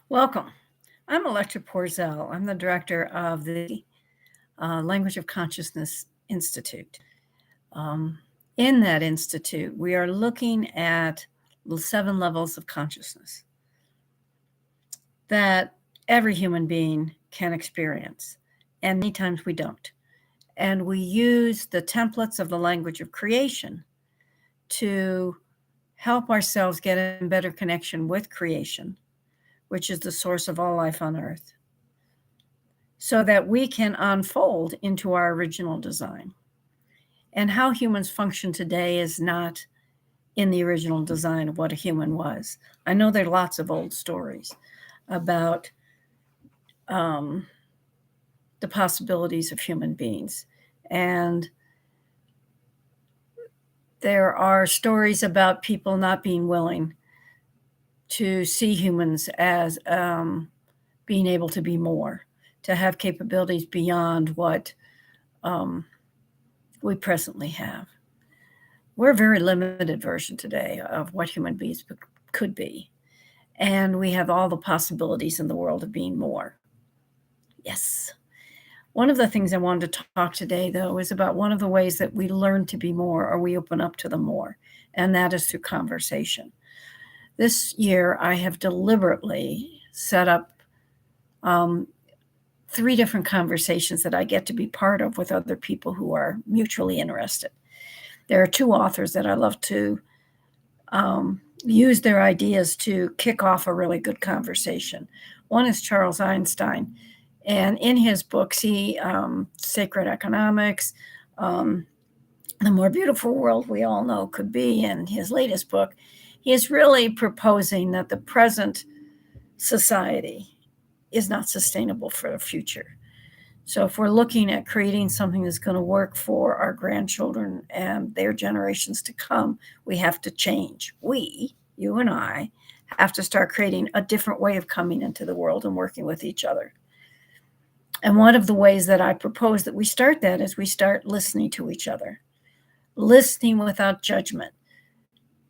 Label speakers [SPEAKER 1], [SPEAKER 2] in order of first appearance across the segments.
[SPEAKER 1] Welcome. I'm Electra Porzel. I'm the director of the Language of Consciousness Institute. In that institute, we are looking at the 7 levels of consciousness that every human being can experience, and many times we don't. And we use the templates of the language of creation to help ourselves get in better connection with creation, which is the source of all life on earth, so that we can unfold into our original design. And how humans function today is not in the original design of what a human was. I know there are lots of old stories about the possibilities of human beings. And there are stories about people not being willing to see humans as being able to be more, to have capabilities beyond what we presently have. We're a very limited version today of what human beings could be. And we have all the possibilities in the world of being more. Yes. One of the things I wanted to talk today, though, is about one of the ways that we learn to be more or we open up to the more, and that is through conversation. This year, I have deliberately set up 3 different conversations that I get to be part of with other people who are mutually interested. There are 2 authors that I love to use their ideas to kick off a really good conversation. One is Charles Einstein, and in his books, Sacred Economics, The More Beautiful World We All Know Could Be, and his latest book, he is really proposing that the present society is not sustainable for the future. So if we're looking at creating something that's going to work for our grandchildren and their generations to come, we have to change. We, you and I, have to start creating a different way of coming into the world and working with each other. And one of the ways that I propose that we start that is we start listening to each other, listening without judgment,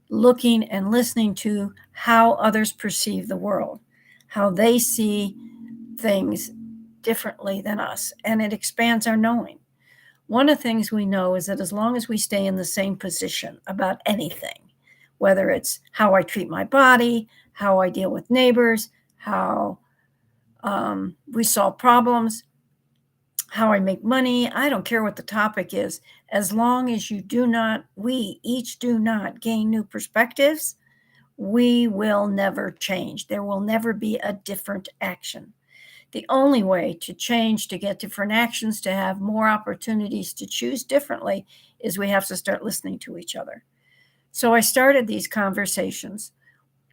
[SPEAKER 1] looking and listening to how others perceive the world, how they see things differently than us, and it expands our knowing. One of the things we know is that as long as we stay in the same position about anything, whether it's how I treat my body, how I deal with neighbors, how we solve problems, how I make money, I don't care what the topic is, as long as we each do not gain new perspectives, we will never change. There will never be a different action. The only way to change, to get different actions, to have more opportunities to choose differently, is we have to start listening to each other. So I started these conversations.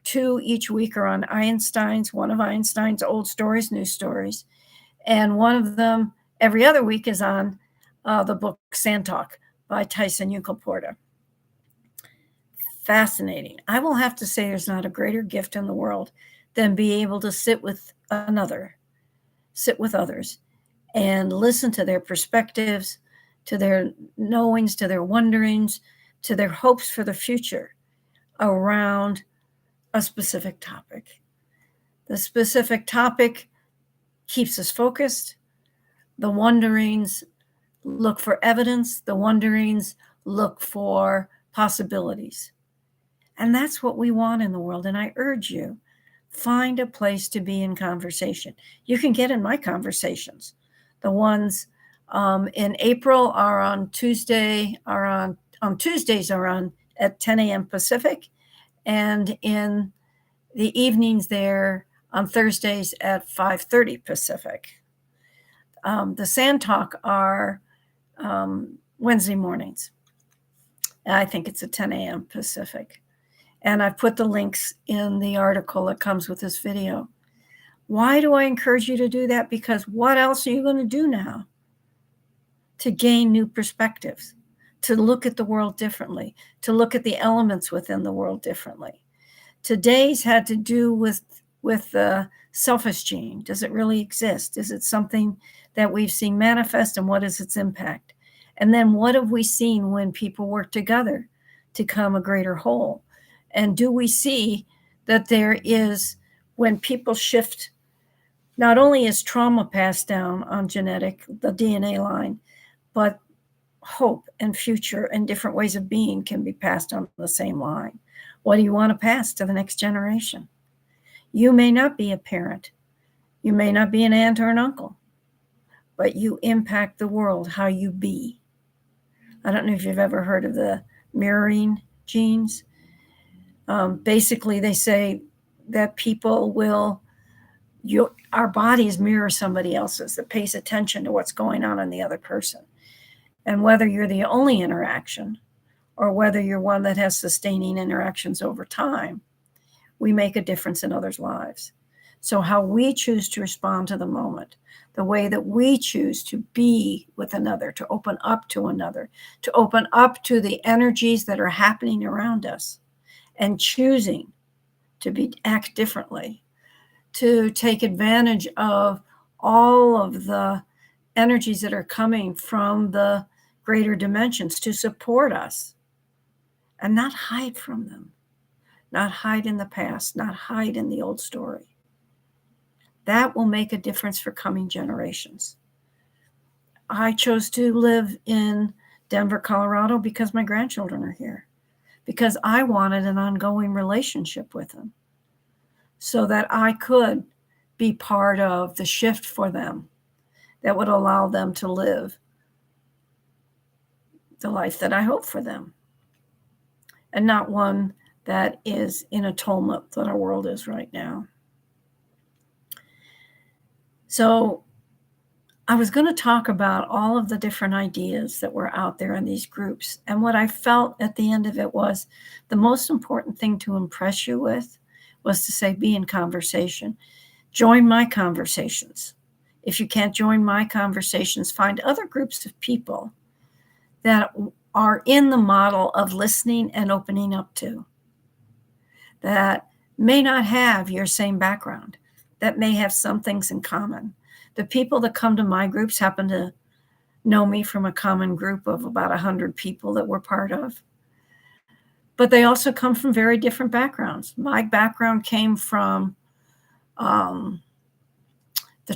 [SPEAKER 1] 2 each week are on one of Einstein's old stories, new stories. And one of them every other week is on the book Sand Talk by Tyson Yunkaporta. Fascinating. I will have to say there's not a greater gift in the world than be able to sit with others, and listen to their perspectives, to their knowings, to their wonderings, to their hopes for the future around a specific topic. The specific topic keeps us focused. The wonderings look for evidence. The wonderings look for possibilities. And that's what we want in the world. And I urge you, find a place to be in conversation. You can get in my conversations. The ones in April are on Tuesdays are on at 10 a.m. Pacific, and in the evenings there on Thursdays at 5:30 Pacific. The Sand Talk are Wednesday mornings. I think it's at 10 a.m. Pacific. And I've put the links in the article that comes with this video. Why do I encourage you to do that? Because what else are you going to do now to gain new perspectives, to look at the world differently, to look at the elements within the world differently? Today's had to do with the self-esteem. Does it really exist? Is it something that we've seen manifest, and what is its impact? And then what have we seen when people work together to come a greater whole? And do we see that there is when people shift, not only is trauma passed down on genetic, the DNA line, but hope and future and different ways of being can be passed on the same line. What do you want to pass to the next generation? You may not be a parent. You may not be an aunt or an uncle, but you impact the world how you be. I don't know if you've ever heard of the mirroring genes. Basically, they say that people will, our bodies mirror somebody else's that pays attention to what's going on in the other person. And whether you're the only interaction or whether you're one that has sustaining interactions over time, we make a difference in others' lives. So how we choose to respond to the moment, the way that we choose to be with another, to open up to another, to open up to the energies that are happening around us, and choosing to act differently, to take advantage of all of the energies that are coming from the greater dimensions to support us, and not hide from them, not hide in the past, not hide in the old story. That will make a difference for coming generations. I chose to live in Denver, Colorado because my grandchildren are here, because I wanted an ongoing relationship with them so that I could be part of the shift for them that would allow them to live the life that I hope for them, and not one that is in a tumult that our world is right now. So I was going to talk about all of the different ideas that were out there in these groups. And what I felt at the end of it was the most important thing to impress you with was to say, be in conversation. Join my conversations. If you can't join my conversations, find other groups of people that are in the model of listening and opening up to, that may not have your same background, that may have some things in common. The people that come to my groups happen to know me from a common group of about 100 people that we're part of. But they also come from very different backgrounds. My background came from the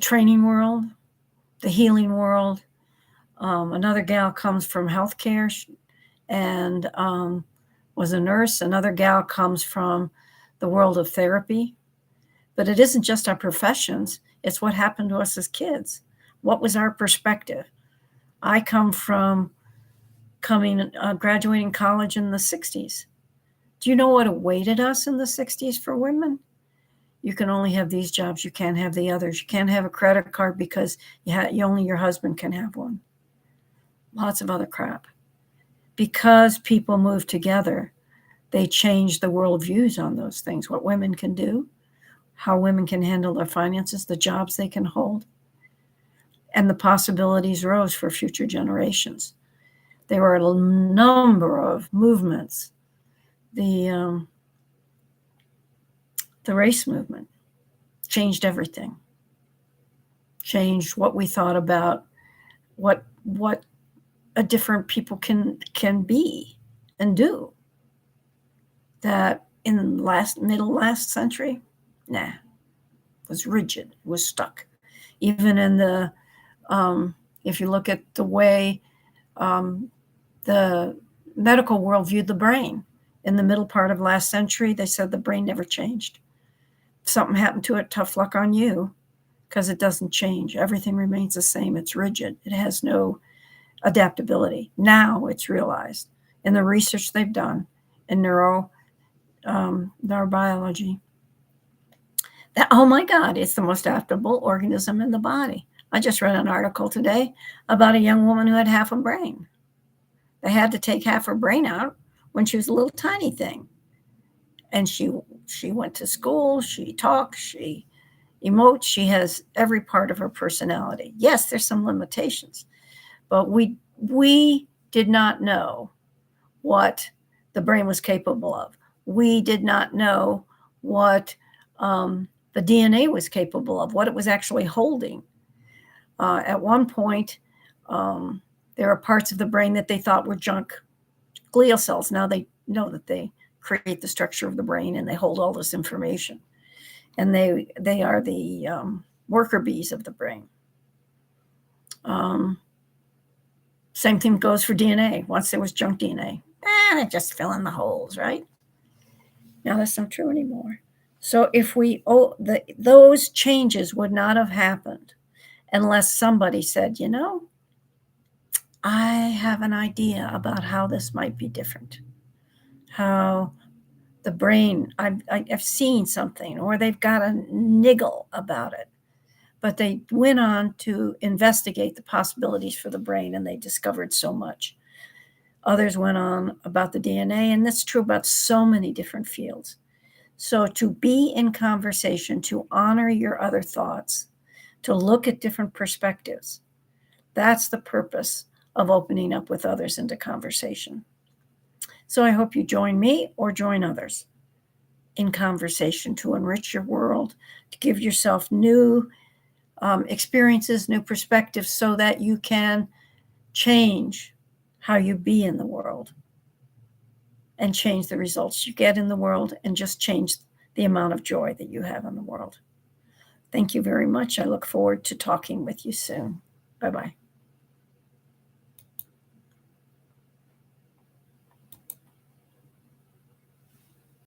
[SPEAKER 1] training world, the healing world. Another gal comes from healthcare and was a nurse. Another gal comes from the world of therapy. But it isn't just our professions. It's what happened to us as kids. What was our perspective? I come from graduating college in the 60s. Do you know what awaited us in the 60s for women? You can only have these jobs. You can't have the others. You can't have a credit card because only your husband can have one. Lots of other crap. Because people move together, they change the worldviews on those things, what women can do, how women can handle their finances, the jobs they can hold, and the possibilities rose for future generations. There were a number of movements. The race movement changed everything, changed what we thought about what a different people can be and do. That in middle last century, it was rigid, it was stuck. Even in the, if you look at the way the medical world viewed the brain, in the middle part of last century, they said the brain never changed. If something happened to it, tough luck on you, because it doesn't change. Everything remains the same. It's rigid. It has no adaptability. Now it's realized in the research they've done in neurobiology that, oh my God, it's the most adaptable organism in the body. I just read an article today about a young woman who had half a brain. They had to take half her brain out when she was a little tiny thing. And she went to school, she talks, she emotes, she has every part of her personality. Yes, there's some limitations, but we did not know what the brain was capable of. We did not know what the DNA was capable of, what it was actually holding. At one point, there are parts of the brain that they thought were junk glial cells. Now they know that they create the structure of the brain and they hold all this information. and they are the worker bees of the brain. Same thing goes for DNA. Once there was junk DNA, it just fill in the holes, right? Now that's not true anymore. So if those changes would not have happened unless somebody said, I have an idea about how this might be different. How the brain, I've seen something, or they've got a niggle about it. But they went on to investigate the possibilities for the brain, and they discovered so much. Others went on about the DNA, and that's true about so many different fields. So to be in conversation, to honor your other thoughts, to look at different perspectives, that's the purpose of opening up with others into conversation. So I hope you join me or join others in conversation to enrich your world, to give yourself new experiences, new perspectives, so that you can change how you be in the world and change the results you get in the world, and just change the amount of joy that you have in the world. Thank you very much. I look forward to talking with you soon. Bye-bye.